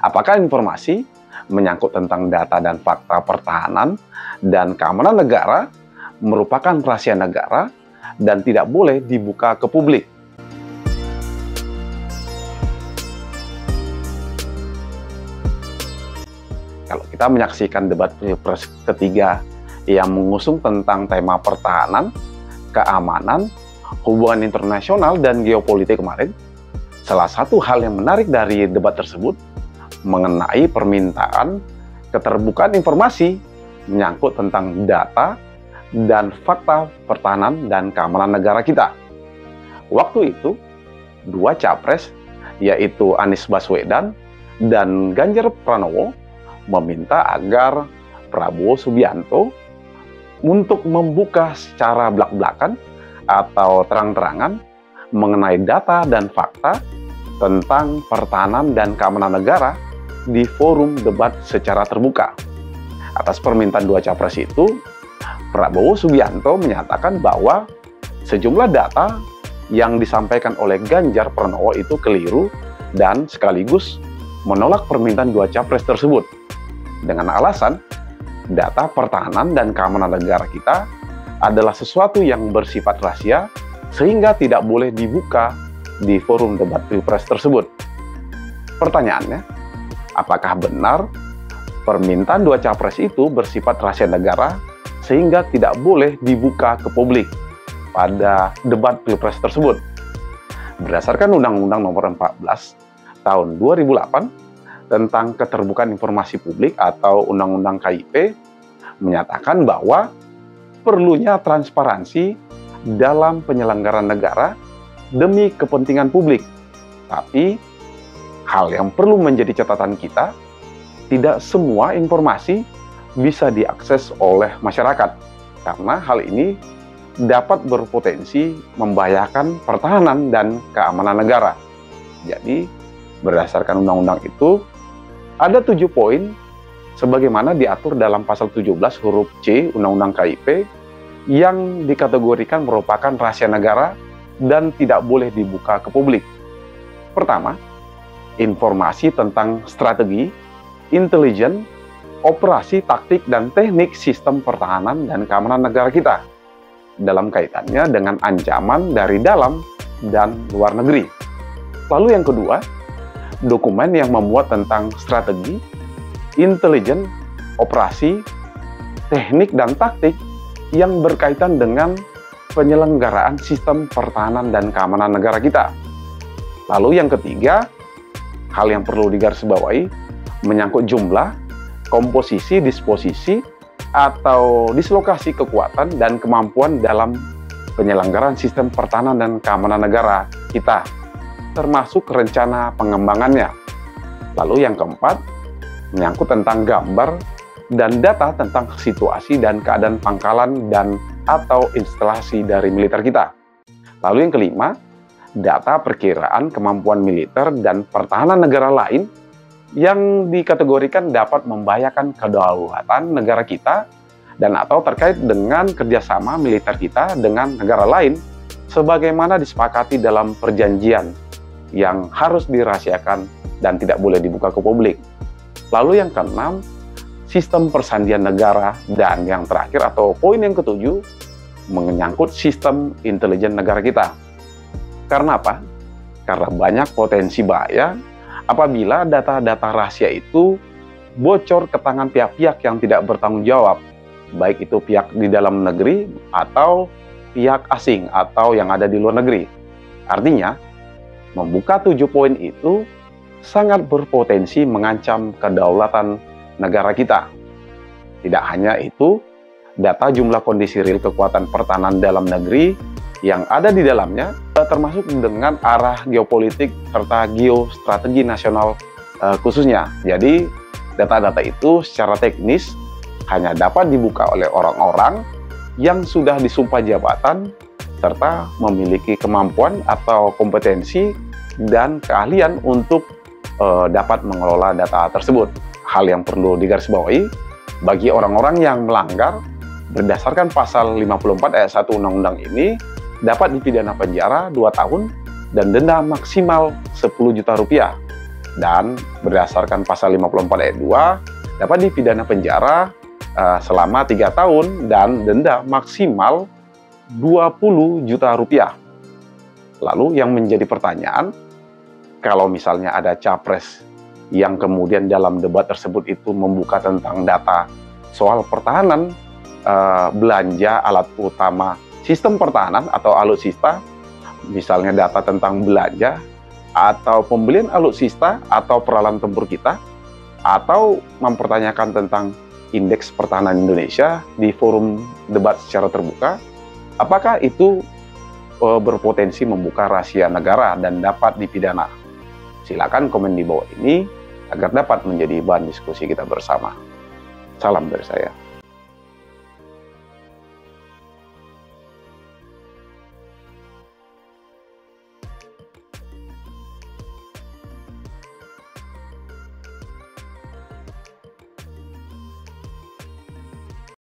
Apakah informasi menyangkut tentang data dan fakta pertahanan dan keamanan negara merupakan rahasia negara dan tidak boleh dibuka ke publik? Kalau kita menyaksikan debat Pilpres ketiga yang mengusung tentang tema pertahanan, keamanan, hubungan internasional, dan geopolitik kemarin, salah satu hal yang menarik dari debat tersebut mengenai permintaan keterbukaan informasi menyangkut tentang data dan fakta pertahanan dan keamanan negara kita. Waktu itu, dua capres, yaitu Anies Baswedan dan Ganjar Pranowo, meminta agar Prabowo Subianto untuk membuka secara belak-belakan atau terang-terangan mengenai data dan fakta tentang pertahanan dan keamanan negara di forum debat secara terbuka. Atas permintaan dua capres itu, Prabowo Subianto menyatakan bahwa sejumlah data yang disampaikan oleh Ganjar Pranowo itu keliru dan sekaligus menolak permintaan dua capres tersebut dengan alasan data pertahanan dan keamanan negara kita adalah sesuatu yang bersifat rahasia sehingga tidak boleh dibuka di forum debat Pilpres tersebut. Pertanyaannya, apakah benar permintaan dua capres itu bersifat rahasia negara sehingga tidak boleh dibuka ke publik pada debat Pilpres tersebut? Berdasarkan Undang-Undang Nomor 14 Tahun 2008 tentang Keterbukaan Informasi Publik atau Undang-Undang KIP menyatakan bahwa perlunya transparansi dalam penyelenggaraan negara demi kepentingan publik. Tapi hal yang perlu menjadi catatan kita, tidak semua informasi bisa diakses oleh masyarakat, karena hal ini dapat berpotensi membahayakan pertahanan dan keamanan negara. Jadi, berdasarkan undang-undang itu, ada 7 poin sebagaimana diatur dalam pasal 17 huruf C Undang-Undang KIP yang dikategorikan merupakan rahasia negara dan tidak boleh dibuka ke publik. Pertama, informasi tentang strategi, intelijen, operasi, taktik, dan teknik sistem pertahanan dan keamanan negara kita dalam kaitannya dengan ancaman dari dalam dan luar negeri. Lalu yang kedua, dokumen yang memuat tentang strategi, intelijen, operasi, teknik, dan taktik yang berkaitan dengan penyelenggaraan sistem pertahanan dan keamanan negara kita. Lalu yang ketiga, hal yang perlu digarisbawahi menyangkut jumlah, komposisi, disposisi, atau dislokasi kekuatan dan kemampuan dalam penyelenggaraan sistem pertahanan dan keamanan negara kita, termasuk rencana pengembangannya. Lalu yang keempat, menyangkut tentang gambar dan data tentang situasi dan keadaan pangkalan dan atau instalasi dari militer kita. Lalu yang kelima, data perkiraan kemampuan militer dan pertahanan negara lain yang dikategorikan dapat membahayakan kedaulatan negara kita dan atau terkait dengan kerjasama militer kita dengan negara lain sebagaimana disepakati dalam perjanjian yang harus dirahasiakan dan tidak boleh dibuka ke publik. Lalu yang keenam, sistem persandian negara, dan yang terakhir atau poin yang ketujuh menyangkut sistem intelijen negara kita. Karena apa? Karena banyak potensi bahaya apabila data-data rahasia itu bocor ke tangan pihak-pihak yang tidak bertanggung jawab, baik itu pihak di dalam negeri atau pihak asing atau yang ada di luar negeri. Artinya, membuka 7 poin itu sangat berpotensi mengancam kedaulatan negara kita. Tidak hanya itu, data jumlah kondisi real kekuatan pertahanan dalam negeri yang ada di dalamnya termasuk dengan arah geopolitik serta geostrategi nasional khususnya. Jadi data-data itu secara teknis hanya dapat dibuka oleh orang-orang yang sudah disumpah jabatan serta memiliki kemampuan atau kompetensi dan keahlian untuk dapat mengelola data tersebut. Hal yang perlu digarisbawahi bagi orang-orang yang melanggar berdasarkan pasal 54 ayat 1 Undang-Undang ini dapat dipidana penjara 2 tahun dan denda maksimal 10 juta rupiah. dan berdasarkan pasal 54 ayat 2 dapat dipidana penjara selama 3 tahun dan denda maksimal 20 juta rupiah. Lalu yang menjadi pertanyaan, kalau misalnya ada capres yang kemudian dalam debat tersebut itu membuka tentang data soal pertahanan, belanja alat utama sistem pertahanan atau alutsista, misalnya data tentang belanja atau pembelian alutsista atau peralatan tempur kita, atau mempertanyakan tentang indeks pertahanan Indonesia di forum debat secara terbuka, apakah itu berpotensi membuka rahasia negara dan dapat dipidana? Silakan komen di bawah ini agar dapat menjadi bahan diskusi kita bersama. Salam dari saya.